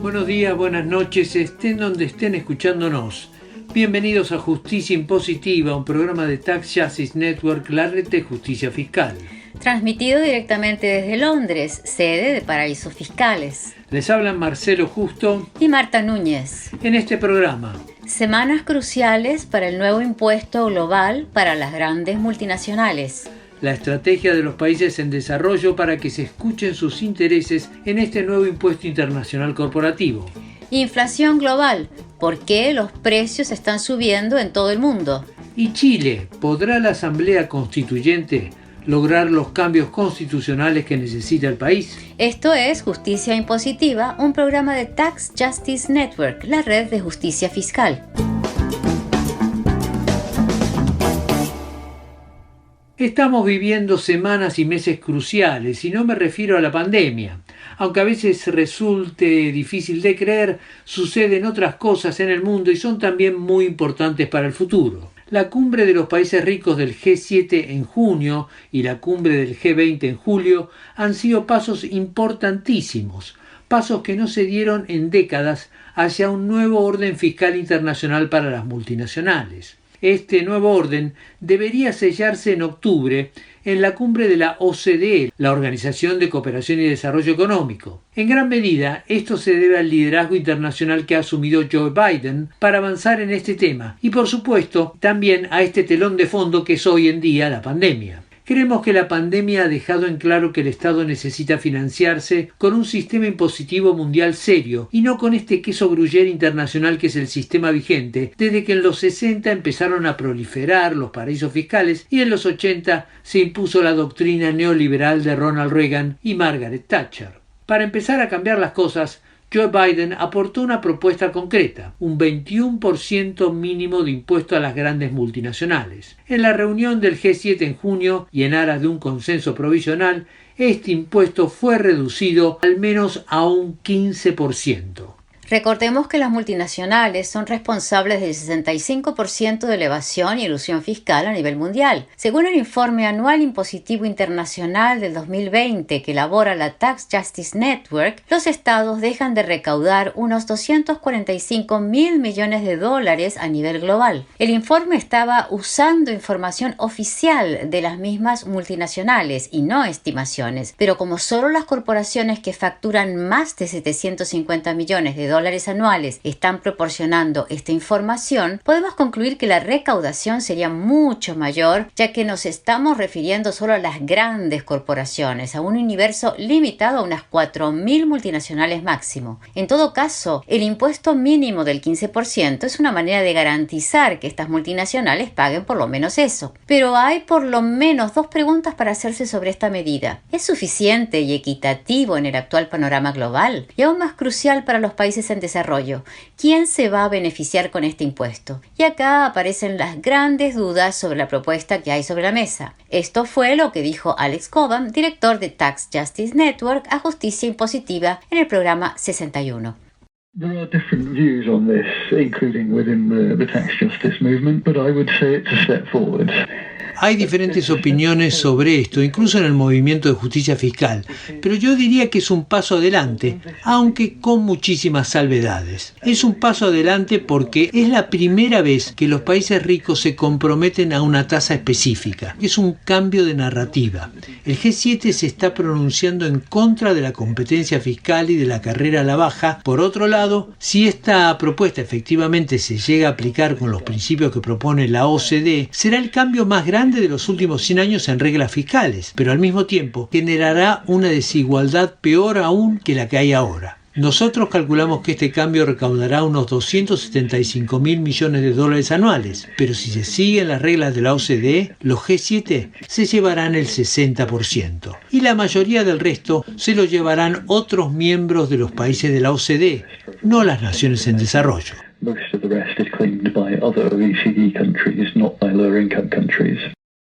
Buenos días, buenas noches, estén donde estén escuchándonos. Bienvenidos a Justicia Impositiva, un programa de Tax Justice Network, la red de justicia fiscal. Transmitido directamente desde Londres, sede de paraísos fiscales. Les hablan Marcelo Justo y Marta Núñez. En este programa, semanas cruciales para el nuevo impuesto global para las grandes multinacionales. La estrategia de los países en desarrollo para que se escuchen sus intereses en este nuevo impuesto internacional corporativo. Inflación global. ¿Por qué los precios están subiendo en todo el mundo? Y Chile, ¿podrá la Asamblea Constituyente lograr los cambios constitucionales que necesita el país? Esto es Justicia Impositiva, un programa de Tax Justice Network, la red de justicia fiscal. Estamos viviendo semanas y meses cruciales, y no me refiero a la pandemia. Aunque a veces resulte difícil de creer, suceden otras cosas en el mundo y son también muy importantes para el futuro. La cumbre de los países ricos del G7 en junio y la cumbre del G20 en julio han sido pasos importantísimos, pasos que no se dieron en décadas hacia un nuevo orden fiscal internacional para las multinacionales. Este nuevo orden debería sellarse en octubre en la cumbre de la OCDE, la Organización de Cooperación y Desarrollo Económico. En gran medida, esto se debe al liderazgo internacional que ha asumido Joe Biden para avanzar en este tema y, por supuesto, también a este telón de fondo que es hoy en día la pandemia. Creemos que la pandemia ha dejado en claro que el Estado necesita financiarse con un sistema impositivo mundial serio y no con este queso gruyere internacional que es el sistema vigente desde que en los 60 empezaron a proliferar los paraísos fiscales y en los 80 se impuso la doctrina neoliberal de Ronald Reagan y Margaret Thatcher. Para empezar a cambiar las cosas, Joe Biden aportó una propuesta concreta, un 21% mínimo de impuesto a las grandes multinacionales. En la reunión del G7 en junio y en aras de un consenso provisional, este impuesto fue reducido al menos a un 15%. Recordemos que las multinacionales son responsables del 65% de la evasión y elusión fiscal a nivel mundial. Según el informe anual impositivo internacional del 2020 que elabora la Tax Justice Network, los estados dejan de recaudar unos 245.000 millones de dólares a nivel global. El informe estaba usando información oficial de las mismas multinacionales y no estimaciones, pero como solo las corporaciones que facturan más de 750 millones de dólares anuales están proporcionando esta información, podemos concluir que la recaudación sería mucho mayor, ya que nos estamos refiriendo solo a las grandes corporaciones, a un universo limitado a unas 4.000 multinacionales máximo. En todo caso, el impuesto mínimo del 15% es una manera de garantizar que estas multinacionales paguen por lo menos eso. Pero hay por lo menos dos preguntas para hacerse sobre esta medida. ¿Es suficiente y equitativo en el actual panorama global? Y aún más crucial para los países en desarrollo, ¿quién se va a beneficiar con este impuesto? Y acá aparecen las grandes dudas sobre la propuesta que hay sobre la mesa. Esto fue lo que dijo Alex Cobham, director de Tax Justice Network, a Justicia Impositiva en el programa 61. There are different views on this, including within the tax justice movement, but I would say it's a step forward. Hay diferentes opiniones sobre esto, incluso en el movimiento de justicia fiscal, pero yo diría que es un paso adelante, aunque con muchísimas salvedades. Es un paso adelante porque es la primera vez que los países ricos se comprometen a una tasa específica. Es un cambio de narrativa. El G7 se está pronunciando en contra de la competencia fiscal y de la carrera a la baja. Por otro lado, si esta propuesta efectivamente se llega a aplicar con los principios que propone la OCDE, será el cambio más grande de los últimos 100 años en reglas fiscales, pero al mismo tiempo generará una desigualdad peor aún que la que hay ahora. Nosotros calculamos que este cambio recaudará unos 275.000 millones de dólares anuales, pero si se siguen las reglas de la OCDE, los G7 se llevarán el 60%, y la mayoría del resto se lo llevarán otros miembros de los países de la OCDE, no las naciones en desarrollo. Most of the rest is claimed by other OECD countries, not by lower income countries.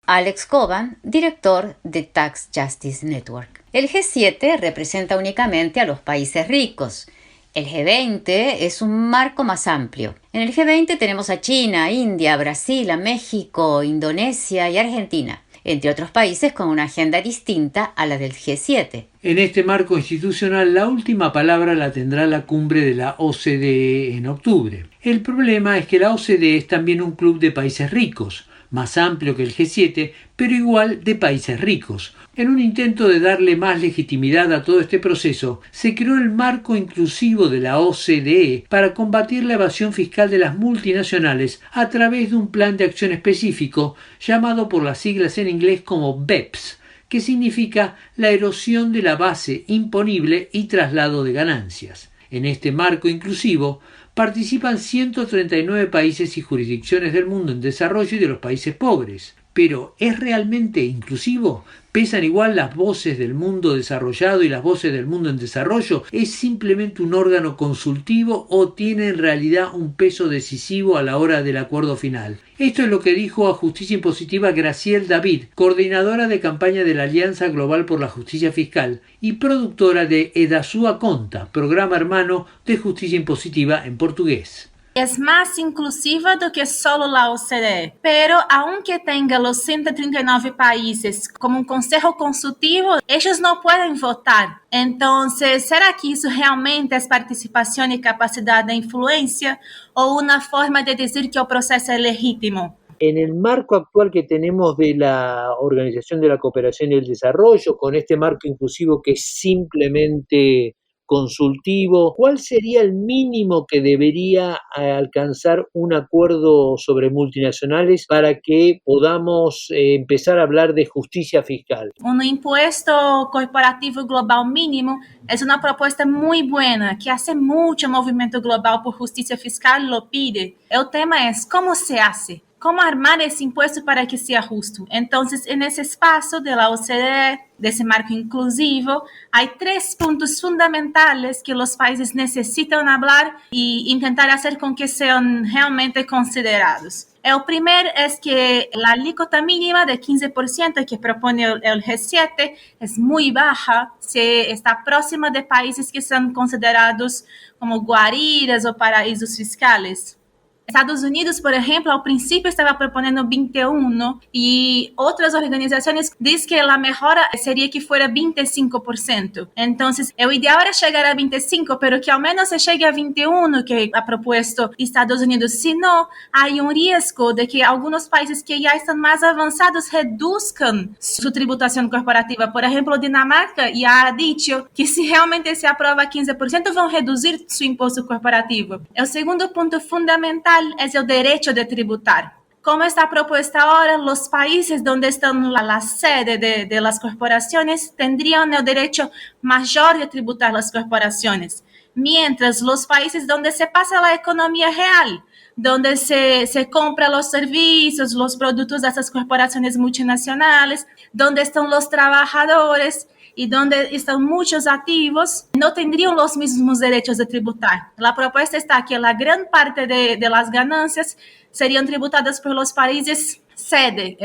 Alex Cobham, director de Tax Justice Network. El G7 representa únicamente a los países ricos. El G20 es un marco más amplio. En el G20 tenemos a China, India, Brasil, a México, Indonesia y Argentina. entre otros países con una agenda distinta a la del G7. En este marco institucional, la última palabra la tendrá la cumbre de la OCDE en octubre. El problema es que la OCDE es también un club de países ricos, más amplio que el G7, pero igual de países ricos. En un intento de darle más legitimidad a todo este proceso, se creó el marco inclusivo de la OCDE para combatir la evasión fiscal de las multinacionales a través de un plan de acción específico llamado por las siglas en inglés como BEPS, que significa la erosión de la base imponible y traslado de ganancias. En este marco inclusivo participan 139 países y jurisdicciones del mundo en desarrollo y de los países pobres. Pero ¿es realmente inclusivo? ¿Pesan igual las voces del mundo desarrollado y las voces del mundo en desarrollo? ¿Es simplemente un órgano consultivo o tiene en realidad un peso decisivo a la hora del acuerdo final? Esto es lo que dijo a Justicia Impositiva Gracielle David, coordinadora de campaña de la Alianza Global por la Justicia Fiscal y productora de Edasua Conta, programa hermano de Justicia Impositiva en portugués. Es más inclusiva do que solo la OCDE, pero aunque tenga los 139 países como un consejo consultivo, ellos no pueden votar. Entonces, ¿será que eso realmente es participación y capacidad de influencia o una forma de decir que el proceso es legítimo? En el marco actual que tenemos de la Organización de la Cooperación y el Desarrollo, con este marco inclusivo que es simplemente consultivo, ¿cuál sería el mínimo que debería alcanzar un acuerdo sobre multinacionales para que podamos empezar a hablar de justicia fiscal? Un impuesto corporativo global mínimo es una propuesta muy buena que hace mucho movimiento global por justicia fiscal lo pide. El tema es cómo se hace. ¿Cómo armar ese impuesto para que sea justo? Entonces, en ese espacio de la OCDE, de ese marco inclusivo, hay 3 puntos fundamentales que los países necesitan hablar y intentar hacer con que sean realmente considerados. El primero es que la alícuota mínima de 15% que propone el G7 es muy baja, se está próxima de países que son considerados como guaridas o paraísos fiscales. Estados Unidos, por ejemplo, al principio estaba proponiendo 21 y otras organizaciones dicen que la mejora sería que fuera 25%. Entonces, el ideal era llegar a 25, pero que al menos se llegue a 21 que ha propuesto Estados Unidos. Si no, hay un riesgo de que algunos países que ya están más avanzados reduzcan su tributación corporativa. Por ejemplo, Dinamarca ya ha dicho que si realmente se aprueba 15%, van a reducir su impuesto corporativo. El segundo punto fundamental es el derecho de tributar. Como está propuesta ahora, los países donde están la sede de las corporaciones tendrían el derecho mayor de tributar las corporaciones, mientras los países donde se pasa la economía real, donde se compran los servicios, los productos de esas corporaciones multinacionales, donde están los trabajadores y donde están muchos activos, no tendrían los mismos derechos de tributar. La propuesta está que la gran parte de las ganancias serían tributadas por los países sede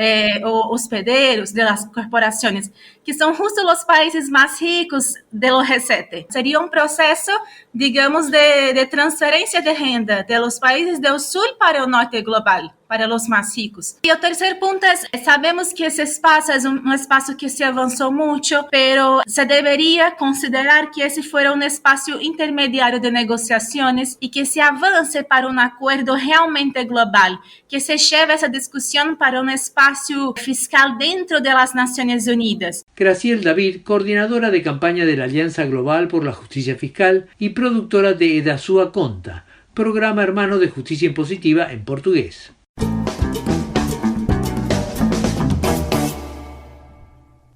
o hospederos de las corporaciones, que son justo los países más ricos del G7. Sería un proceso, digamos, de transferencia de renta de los países del sur para el norte global, para los más ricos. Y el tercer punto es, sabemos que ese espacio es un espacio que se avanzó mucho, pero se debería considerar que ese fuera un espacio intermediario de negociaciones y que se avance para un acuerdo realmente global, que se lleve esa discusión para un espacio fiscal dentro de las Naciones Unidas. Gracielle David, coordinadora de campaña de la Alianza Global por la Justicia Fiscal y productora de Edasua Conta, programa hermano de Justicia Impositiva en portugués.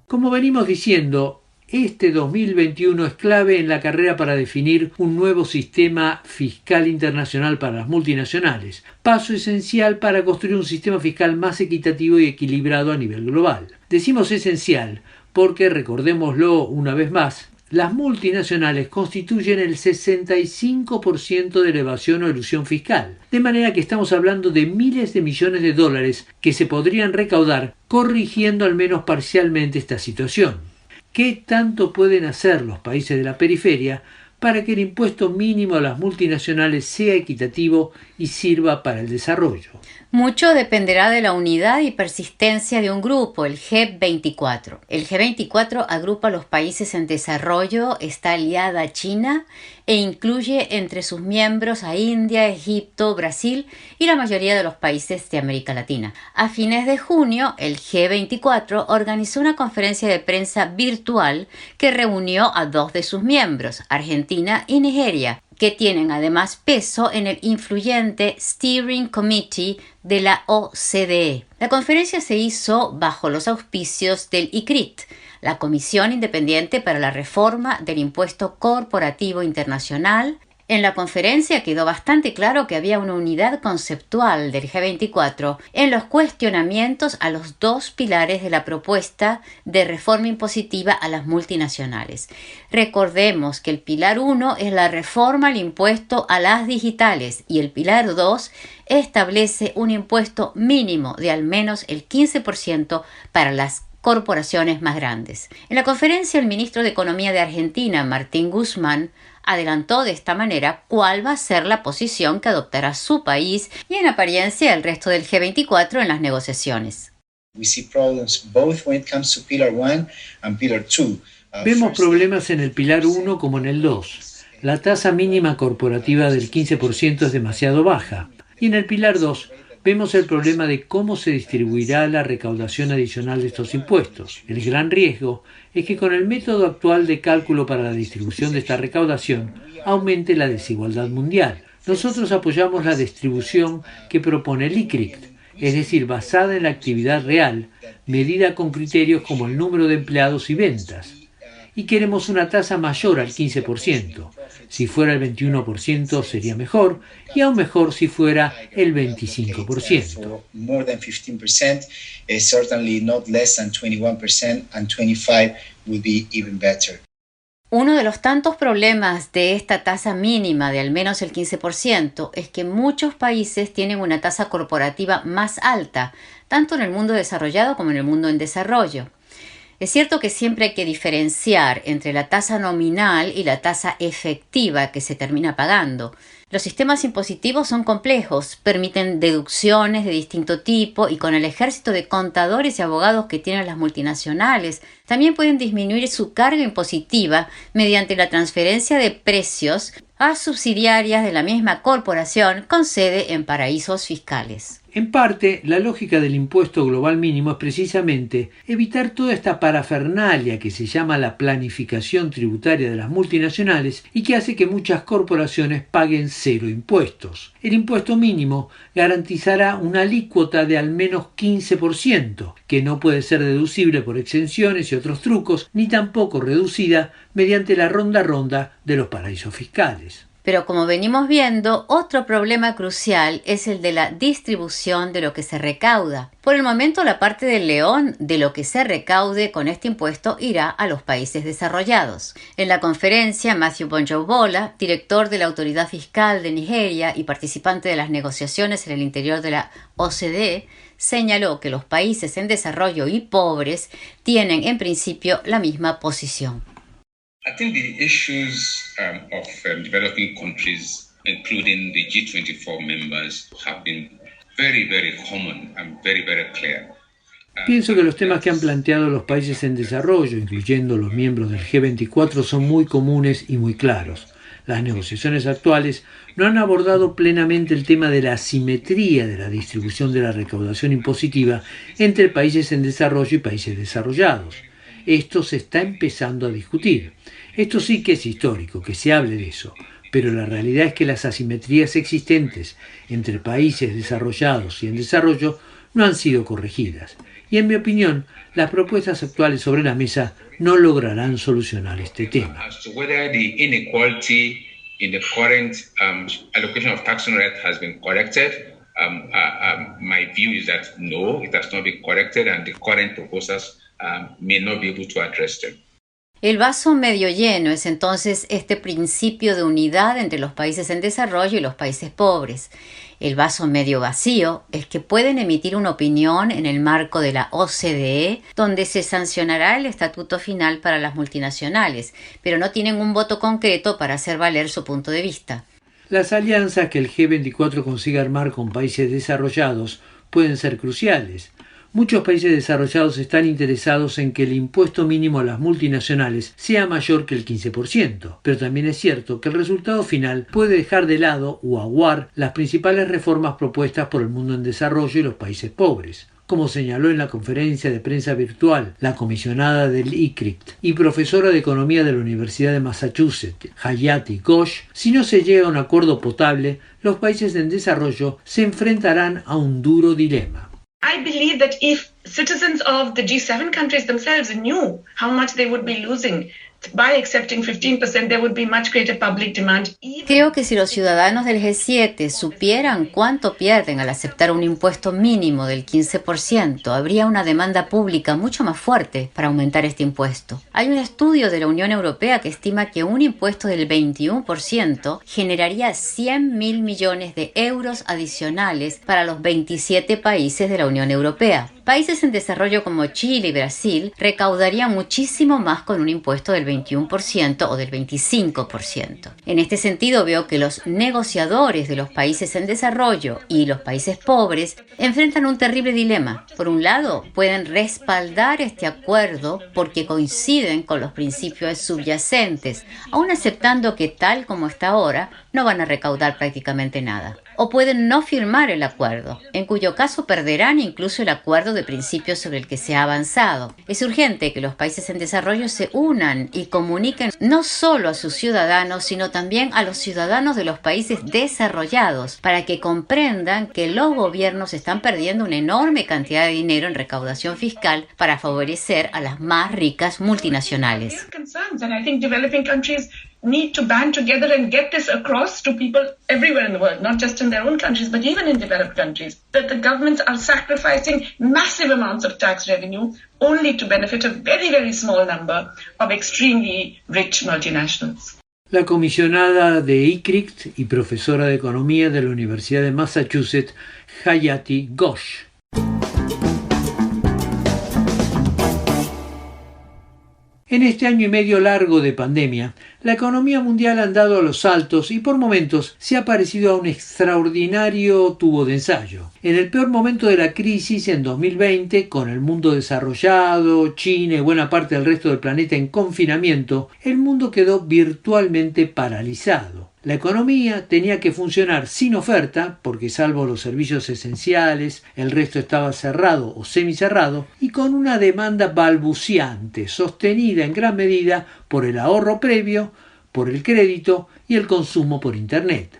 Como venimos diciendo, este 2021 es clave en la carrera para definir un nuevo sistema fiscal internacional para las multinacionales, paso esencial para construir un sistema fiscal más equitativo y equilibrado a nivel global. Decimos esencial porque, recordémoslo una vez más, las multinacionales constituyen el 65% de la evasión o elusión fiscal, de manera que estamos hablando de miles de millones de dólares que se podrían recaudar corrigiendo al menos parcialmente esta situación. ¿Qué tanto pueden hacer los países de la periferia para que el impuesto mínimo a las multinacionales sea equitativo y sirva para el desarrollo. Mucho dependerá de la unidad y persistencia de un grupo, el G24. El G24 agrupa a los países en desarrollo, está aliada a China e incluye entre sus miembros a India, Egipto, Brasil y la mayoría de los países de América Latina. A fines de junio, el G24 organizó una conferencia de prensa virtual que reunió a 2 de sus miembros, Argentina y Nigeria, que tienen además peso en el influyente Steering Committee de la OCDE. La conferencia se hizo bajo los auspicios del ICRIT, la Comisión Independiente para la Reforma del Impuesto Corporativo Internacional. En la conferencia quedó bastante claro que había una unidad conceptual del G24 en los cuestionamientos a los 2 pilares de la propuesta de reforma impositiva a las multinacionales. Recordemos que el pilar 1 es la reforma al impuesto a las digitales y el pilar 2 establece un impuesto mínimo de al menos el 15% para las corporaciones más grandes. En la conferencia, el ministro de Economía de Argentina, Martín Guzmán, adelantó de esta manera cuál va a ser la posición que adoptará su país y en apariencia el resto del G24 en las negociaciones. Vemos problemas en el pilar 1 como en el 2. La tasa mínima corporativa del 15% es demasiado baja. Y en el pilar 2 vemos el problema de cómo se distribuirá la recaudación adicional de estos impuestos. El gran riesgo es que con el método actual de cálculo para la distribución de esta recaudación aumente la desigualdad mundial. Nosotros apoyamos la distribución que propone el ICRIT, es decir, basada en la actividad real, medida con criterios como el número de empleados y ventas. Y queremos una tasa mayor al 15%. Si fuera el 21% sería mejor, y aún mejor si fuera el 25%. Uno de los tantos problemas de esta tasa mínima de al menos el 15% es que muchos países tienen una tasa corporativa más alta, tanto en el mundo desarrollado como en el mundo en desarrollo. Es cierto que siempre hay que diferenciar entre la tasa nominal y la tasa efectiva que se termina pagando. Los sistemas impositivos son complejos, permiten deducciones de distinto tipo y con el ejército de contadores y abogados que tienen las multinacionales, también pueden disminuir su carga impositiva mediante la transferencia de precios a subsidiarias de la misma corporación con sede en paraísos fiscales. En parte, la lógica del impuesto global mínimo es precisamente evitar toda esta parafernalia que se llama la planificación tributaria de las multinacionales y que hace que muchas corporaciones paguen 0 impuestos. El impuesto mínimo garantizará una alícuota de al menos 15%, que no puede ser deducible por exenciones y otros trucos, ni tampoco reducida mediante la ronda de los paraísos fiscales. Pero como venimos viendo, otro problema crucial es el de la distribución de lo que se recauda. Por el momento, la parte del león de lo que se recaude con este impuesto irá a los países desarrollados. En la conferencia, Matthew Bonjobola, director de la Autoridad Fiscal de Nigeria y participante de las negociaciones en el interior de la OCDE, señaló que los países en desarrollo y pobres tienen en principio la misma posición. I think the issues of developing countries, including the G24 members, have been very, very common and very, very clear. Pienso que los temas que han planteado los países en desarrollo, incluyendo los miembros del G24, son muy comunes y muy claros. Las negociaciones actuales no han abordado plenamente el tema de la asimetría de la distribución de la recaudación impositiva entre países en desarrollo y países desarrollados. Esto se está empezando a discutir. Esto sí que es histórico, que se hable de eso, pero la realidad es que las asimetrías existentes entre países desarrollados y en desarrollo no han sido corregidas. Y en mi opinión, las propuestas actuales sobre la mesa no lograrán solucionar este tema. My view is that no, it has not been corrected and the current proposals may not be able to address them. El vaso medio lleno es entonces este principio de unidad entre los países en desarrollo y los países pobres. El vaso medio vacío es que pueden emitir una opinión en el marco de la OCDE, donde se sancionará el estatuto final para las multinacionales, pero no tienen un voto concreto para hacer valer su punto de vista. Las alianzas que el G24 consiga armar con países desarrollados pueden ser cruciales. Muchos países desarrollados están interesados en que el impuesto mínimo a las multinacionales sea mayor que el 15%, pero también es cierto que el resultado final puede dejar de lado o aguar las principales reformas propuestas por el mundo en desarrollo y los países pobres. Como señaló en la conferencia de prensa virtual la comisionada del ICRICT y profesora de economía de la Universidad de Massachusetts, Hayati Ghosh, si no se llega a un acuerdo potable, los países en desarrollo se enfrentarán a un duro dilema. I believe that if citizens of the G7 countries themselves knew how much they would be losing by accepting 15%, there would be much greater public demand. Creo que si los ciudadanos del G7 supieran cuánto pierden al aceptar un impuesto mínimo del 15%, habría una demanda pública mucho más fuerte para aumentar este impuesto. Hay un estudio de la Unión Europea que estima que un impuesto del 21% generaría 100.000 millones de euros adicionales para los 27 países de la Unión Europea. Países en desarrollo como Chile y Brasil recaudarían muchísimo más con un impuesto del 21% o del 25%. En este sentido, veo que los negociadores de los países en desarrollo y los países pobres enfrentan un terrible dilema. Por un lado, pueden respaldar este acuerdo porque coinciden con los principios subyacentes, aun aceptando que tal como está ahora, no van a recaudar prácticamente nada. O pueden no firmar el acuerdo, en cuyo caso perderán incluso el acuerdo de principios sobre el que se ha avanzado. Es urgente que los países en desarrollo se unan y comuniquen no solo a sus ciudadanos, sino también a los ciudadanos de los países desarrollados, para que comprendan que los gobiernos están perdiendo una enorme cantidad de dinero en recaudación fiscal para favorecer a las más ricas multinacionales. Need to band together and get this across to people everywhere in the world, not just in their own countries, but even in developed countries, that the governments are sacrificing massive amounts of tax revenue only to benefit a very, very small number of extremely rich multinationals. La comisionada de ICRICT y profesora de economía de la Universidad de Massachusetts, Hayati Ghosh. En este año y medio largo de pandemia, la economía mundial ha andado a los saltos y por momentos se ha parecido a un extraordinario tubo de ensayo. En el peor momento de la crisis, en 2020, con el mundo desarrollado, China y buena parte del resto del planeta en confinamiento, el mundo quedó virtualmente paralizado. La economía tenía que funcionar sin oferta, porque salvo los servicios esenciales, el resto estaba cerrado o semicerrado, y con una demanda balbuciante, sostenida en gran medida por el ahorro previo, por el crédito y el consumo por Internet.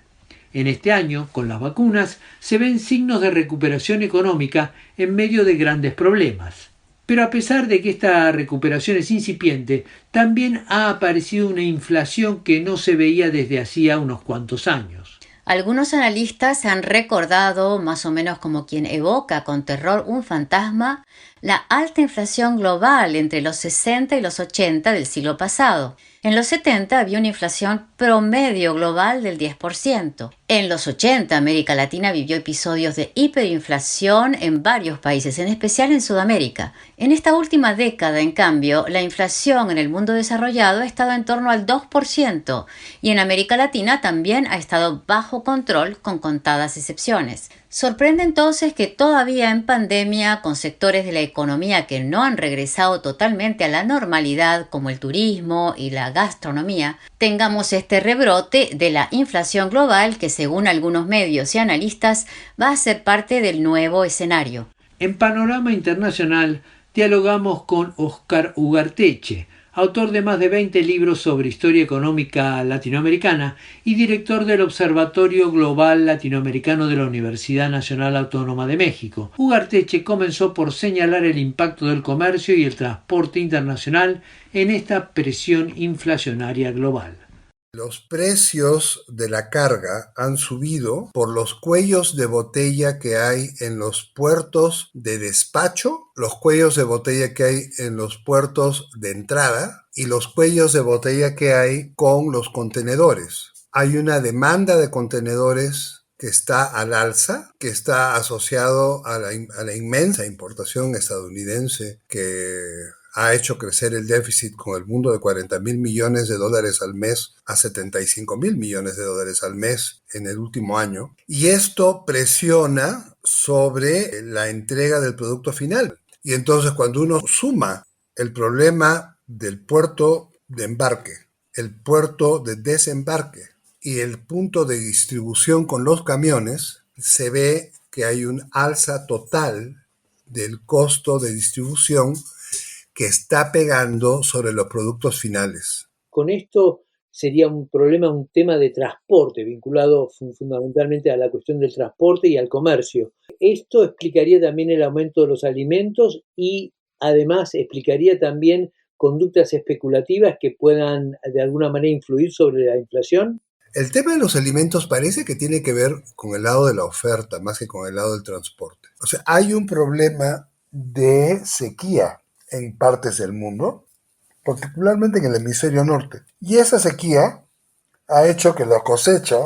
En este año, con las vacunas, se ven signos de recuperación económica en medio de grandes problemas. Pero a pesar de que esta recuperación es incipiente, también ha aparecido una inflación que no se veía desde hacía unos cuantos años. Algunos analistas han recordado, más o menos como quien evoca con terror un fantasma, la alta inflación global entre los 60 y los 80 del siglo pasado. En los 70 había una inflación promedio global del 10%. En los 80, América Latina vivió episodios de hiperinflación en varios países, en especial en Sudamérica. En esta última década, en cambio, la inflación en el mundo desarrollado ha estado en torno al 2% y en América Latina también ha estado bajo control con contadas excepciones. Sorprende entonces que todavía en pandemia, con sectores de la economía que no han regresado totalmente a la normalidad, como el turismo y la gastronomía, tengamos este rebrote de la inflación global que, según algunos medios y analistas, va a ser parte del nuevo escenario. En Panorama Internacional dialogamos con Óscar Ugarteche, autor de más de 20 libros sobre historia económica latinoamericana y director del Observatorio Global Latinoamericano de la Universidad Nacional Autónoma de México. Ugarteche comenzó por señalar el impacto del comercio y el transporte internacional en esta presión inflacionaria global. Los precios de la carga han subido por los cuellos de botella que hay en los puertos de despacho, los cuellos de botella que hay en los puertos de entrada y los cuellos de botella que hay con los contenedores. Hay una demanda de contenedores que está al alza, que está asociado a la inmensa importación estadounidense que ha hecho crecer el déficit con el mundo de $40,000 millones al mes a $75,000 millones al mes en el último año. Y esto presiona sobre la entrega del producto final. Y entonces cuando uno suma el problema del puerto de embarque, el puerto de desembarque y el punto de distribución con los camiones, se ve que hay un alza total del costo de distribución que está pegando sobre los productos finales. Con esto sería un problema, un tema de transporte, vinculado fundamentalmente a la cuestión del transporte y al comercio. Esto explicaría también el aumento de los alimentos y además explicaría también conductas especulativas que puedan de alguna manera influir sobre la inflación. El tema de los alimentos parece que tiene que ver con el lado de la oferta más que con el lado del transporte. O sea, hay un problema de sequía en partes del mundo, particularmente en el hemisferio norte. Y esa sequía ha hecho que la cosecha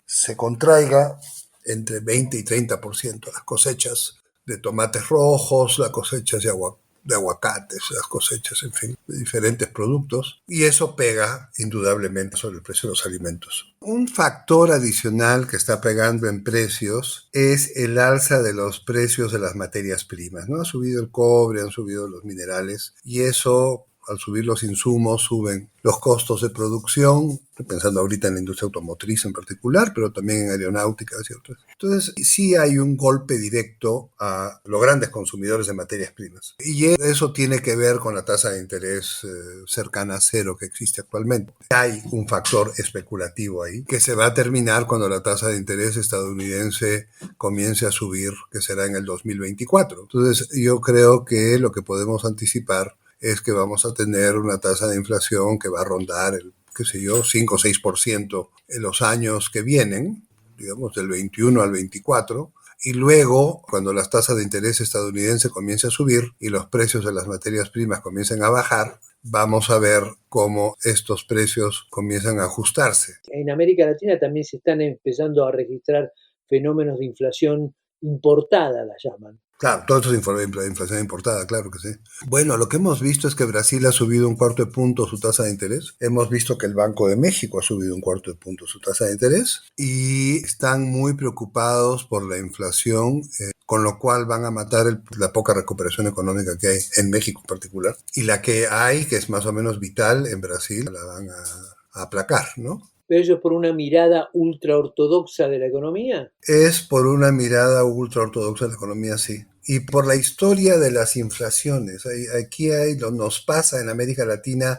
se contraiga entre 20 y 30%. Las cosechas de tomates rojos, las cosechas de aguacates, las cosechas, en fin, de diferentes productos. Y eso pega indudablemente sobre el precio de los alimentos. Un factor adicional que está pegando en precios es el alza de los precios de las materias primas, ¿no? Ha subido el cobre, han subido los minerales y eso, al subir los insumos, suben los costos de producción. Estoy pensando ahorita en la industria automotriz en particular, pero también en aeronáuticas y otras. Entonces, sí hay un golpe directo a los grandes consumidores de materias primas. Y eso tiene que ver con la tasa de interés cercana a cero que existe actualmente. Hay un factor especulativo ahí que se va a terminar cuando la tasa de interés estadounidense comience a subir, que será en el 2024. Entonces, yo creo que lo que podemos anticipar es que vamos a tener una tasa de inflación que va a rondar el, 5 o 6% en los años que vienen, digamos del 21 al 24, y luego, cuando las tasas de interés estadounidense comiencen a subir y los precios de las materias primas comiencen a bajar, vamos a ver cómo estos precios comienzan a ajustarse. En América Latina también se están empezando a registrar fenómenos de inflación importada, la llaman. Claro, todo esto es de inflación importada, claro que sí. Bueno, lo que hemos visto es que Brasil ha subido 1/4 punto su tasa de interés. Hemos visto que el Banco de México ha subido 1/4 punto su tasa de interés y están muy preocupados por la inflación, con lo cual van a matar la poca recuperación económica que hay en México en particular. Y la que hay, que es más o menos vital en Brasil, la van a aplacar, ¿no? ¿Pero eso es por una mirada ultraortodoxa de la economía? Es por una mirada ultraortodoxa de la economía, sí. Y por la historia de las inflaciones. Aquí nos pasa en América Latina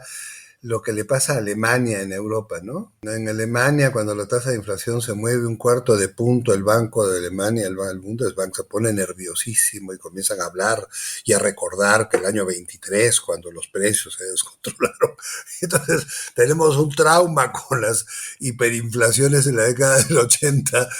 lo que le pasa a Alemania en Europa, ¿no? En Alemania, cuando la tasa de inflación se mueve 1/4 punto, el Banco de Alemania, el Bundesbank, se pone nerviosísimo y comienzan a hablar y a recordar que el año 23, cuando los precios se descontrolaron. Entonces, tenemos un trauma con las hiperinflaciones en la década del 80,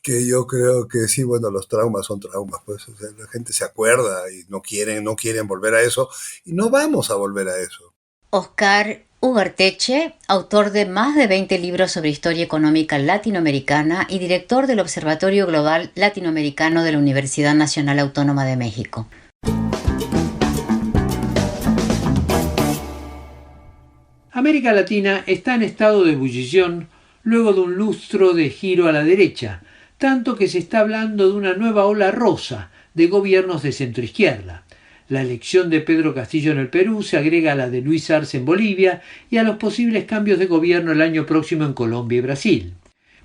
que yo creo que sí, bueno, los traumas son traumas, pues, o sea, la gente se acuerda y no quieren volver a eso, y no vamos a volver a eso. Oscar Ugarteche, autor de más de 20 libros sobre historia económica latinoamericana y director del Observatorio Global Latinoamericano de la Universidad Nacional Autónoma de México. América Latina está en estado de ebullición luego de un lustro de giro a la derecha, tanto que se está hablando de una nueva ola rosa de gobiernos de centroizquierda. La elección de Pedro Castillo en el Perú se agrega a la de Luis Arce en Bolivia y a los posibles cambios de gobierno el año próximo en Colombia y Brasil.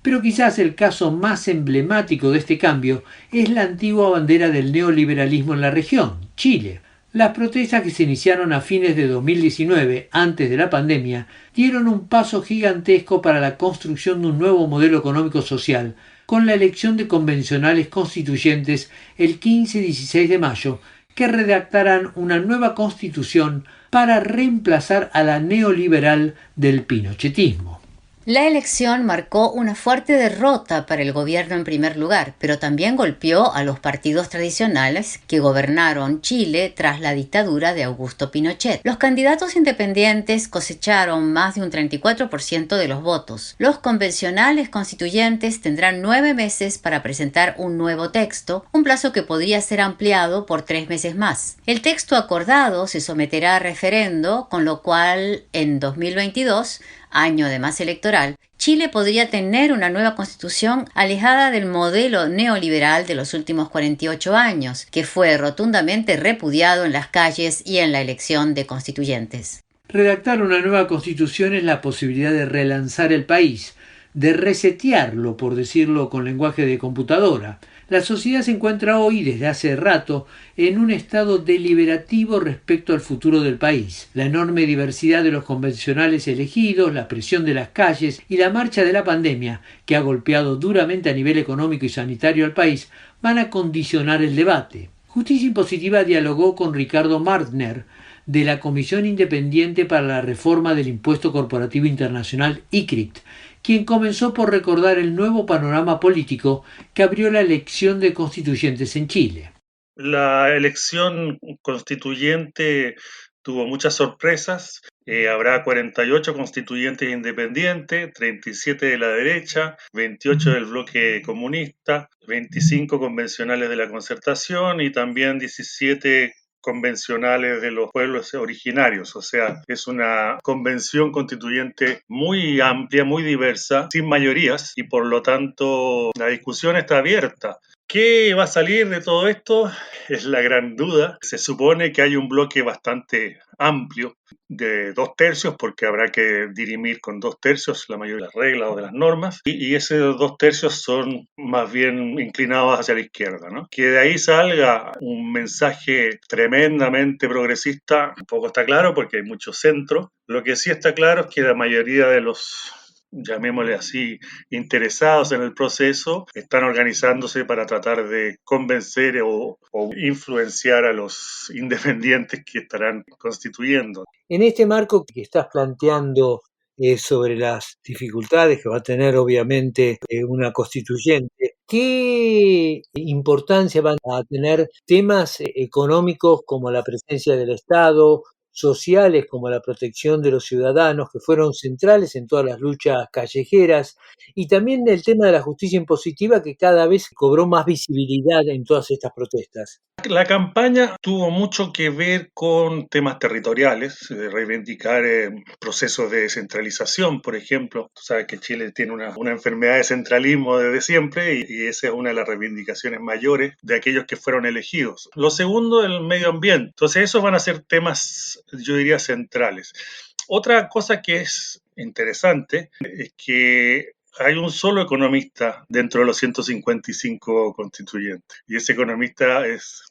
Pero quizás el caso más emblemático de este cambio es la antigua bandera del neoliberalismo en la región, Chile. Las protestas que se iniciaron a fines de 2019, antes de la pandemia, dieron un paso gigantesco para la construcción de un nuevo modelo económico-social, con la elección de convencionales constituyentes el 15 y 16 de mayo, que redactarán una nueva constitución para reemplazar a la neoliberal del pinochetismo. La elección marcó una fuerte derrota para el gobierno en primer lugar, pero también golpeó a los partidos tradicionales que gobernaron Chile tras la dictadura de Augusto Pinochet. Los candidatos independientes cosecharon más de un 34% de los votos. Los convencionales constituyentes tendrán 9 meses para presentar un nuevo texto, un plazo que podría ser ampliado por 3 meses más. El texto acordado se someterá a referendo, con lo cual en 2022, año además electoral, Chile podría tener una nueva constitución alejada del modelo neoliberal de los últimos 48 años, que fue rotundamente repudiado en las calles y en la elección de constituyentes. Redactar una nueva constitución es la posibilidad de relanzar el país, de resetearlo, por decirlo con lenguaje de computadora. La sociedad se encuentra hoy, desde hace rato, en un estado deliberativo respecto al futuro del país. La enorme diversidad de los convencionales elegidos, la presión de las calles y la marcha de la pandemia, que ha golpeado duramente a nivel económico y sanitario al país, van a condicionar el debate. Justicia Impositiva dialogó con Ricardo Martner, de la Comisión Independiente para la Reforma del Impuesto Corporativo Internacional, ICRIT, quien comenzó por recordar el nuevo panorama político que abrió la elección de constituyentes en Chile. La elección constituyente tuvo muchas sorpresas. Habrá 48 constituyentes independientes, 37 de la derecha, 28 del bloque comunista, 25 convencionales de la Concertación y también 17 convencionales de los pueblos originarios. O sea, es una convención constituyente muy amplia, muy diversa, sin mayorías, y por lo tanto la discusión está abierta. ¿Qué va a salir de todo esto? Es la gran duda. Se supone que hay un bloque bastante amplio de 2/3, porque habrá que dirimir con 2/3 la mayoría de las reglas o de las normas, y esos 2/3 son más bien inclinados hacia la izquierda, ¿no? Que de ahí salga un mensaje tremendamente progresista, un poco está claro porque hay mucho centro. Lo que sí está claro es que la mayoría de los, llamémosle así, interesados en el proceso, están organizándose para tratar de convencer o influenciar a los independientes que estarán constituyendo. En este marco que estás planteando sobre las dificultades que va a tener obviamente una constituyente, ¿qué importancia van a tener temas económicos como la presencia del Estado, sociales como la protección de los ciudadanos, que fueron centrales en todas las luchas callejeras, y también el tema de la justicia impositiva, que cada vez cobró más visibilidad en todas estas protestas? La campaña tuvo mucho que ver con temas territoriales, reivindicar procesos de descentralización, por ejemplo. Tú sabes que Chile tiene una enfermedad de centralismo desde siempre y esa es una de las reivindicaciones mayores de aquellos que fueron elegidos. Lo segundo, el medio ambiente. Entonces esos van a ser temas, yo diría, centrales. Otra cosa que es interesante es que hay un solo economista dentro de los 155 constituyentes y ese economista es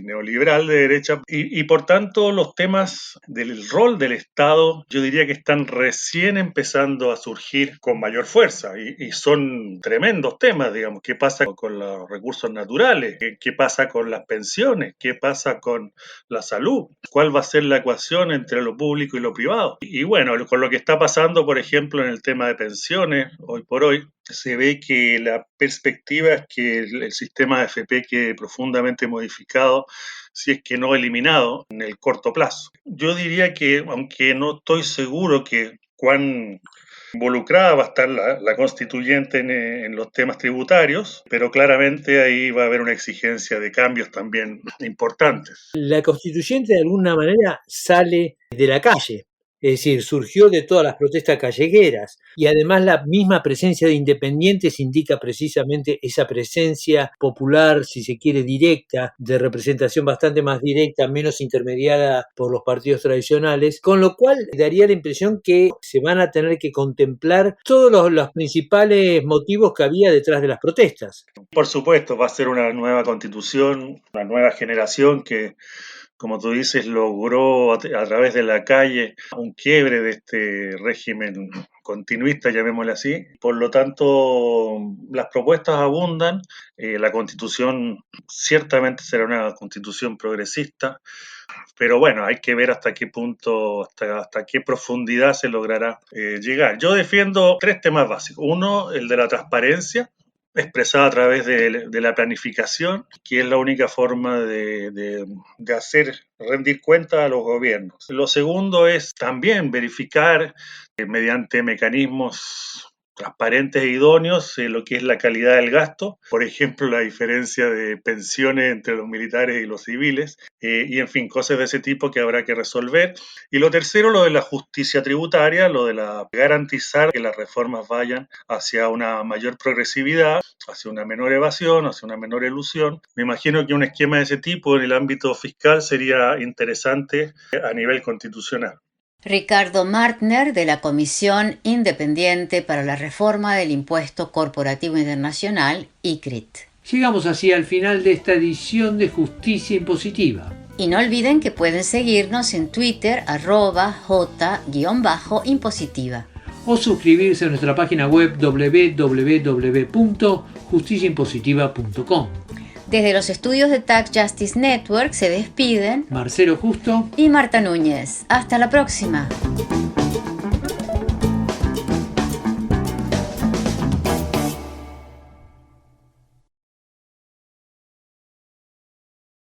neoliberal, de derecha, y por tanto los temas del rol del Estado yo diría que están recién empezando a surgir con mayor fuerza y son tremendos temas, digamos. ¿Qué pasa con los recursos naturales? ¿Qué pasa con las pensiones? ¿Qué pasa con la salud? ¿Cuál va a ser la ecuación entre lo público y lo privado? Y bueno, con lo que está pasando, por ejemplo, en el tema de pensiones, hoy por hoy, se ve que la perspectiva es que el sistema de AFP quede profundamente modificado, si es que no eliminado, en el corto plazo. Yo diría que, aunque no estoy seguro que cuán involucrada va a estar la constituyente en los temas tributarios, pero claramente ahí va a haber una exigencia de cambios también importantes. La constituyente de alguna manera sale de la calle. Es decir, surgió de todas las protestas callejeras y además la misma presencia de independientes indica precisamente esa presencia popular, si se quiere, directa, de representación bastante más directa, menos intermediada por los partidos tradicionales, con lo cual daría la impresión que se van a tener que contemplar todos los principales motivos que había detrás de las protestas. Por supuesto, va a ser una nueva constitución, una nueva generación que, como tú dices, logró a través de la calle un quiebre de este régimen continuista, llamémosle así. Por lo tanto, las propuestas abundan. La Constitución ciertamente será una Constitución progresista, pero bueno, hay que ver hasta qué punto, hasta qué profundidad se logrará llegar. Yo defiendo 3 temas básicos. Uno, el de la transparencia, expresada a través de la planificación, que es la única forma de hacer rendir cuenta a los gobiernos. Lo segundo es también verificar mediante mecanismos transparentes e idóneos lo que es la calidad del gasto, por ejemplo, la diferencia de pensiones entre los militares y los civiles, y en fin, cosas de ese tipo que habrá que resolver. Y lo tercero, lo de la justicia tributaria, lo de garantizar que las reformas vayan hacia una mayor progresividad, hacia una menor evasión, hacia una menor elusión. Me imagino que un esquema de ese tipo en el ámbito fiscal sería interesante a nivel constitucional. Ricardo Martner, de la Comisión Independiente para la Reforma del Impuesto Corporativo Internacional, ICRIT. Llegamos así al final de esta edición de Justicia Impositiva. Y no olviden que pueden seguirnos en Twitter @j_impositiva. O suscribirse a nuestra página web www.justiciaimpositiva.com. Desde los estudios de Tax Justice Network se despiden Marcelo Justo y Marta Núñez. Hasta la próxima.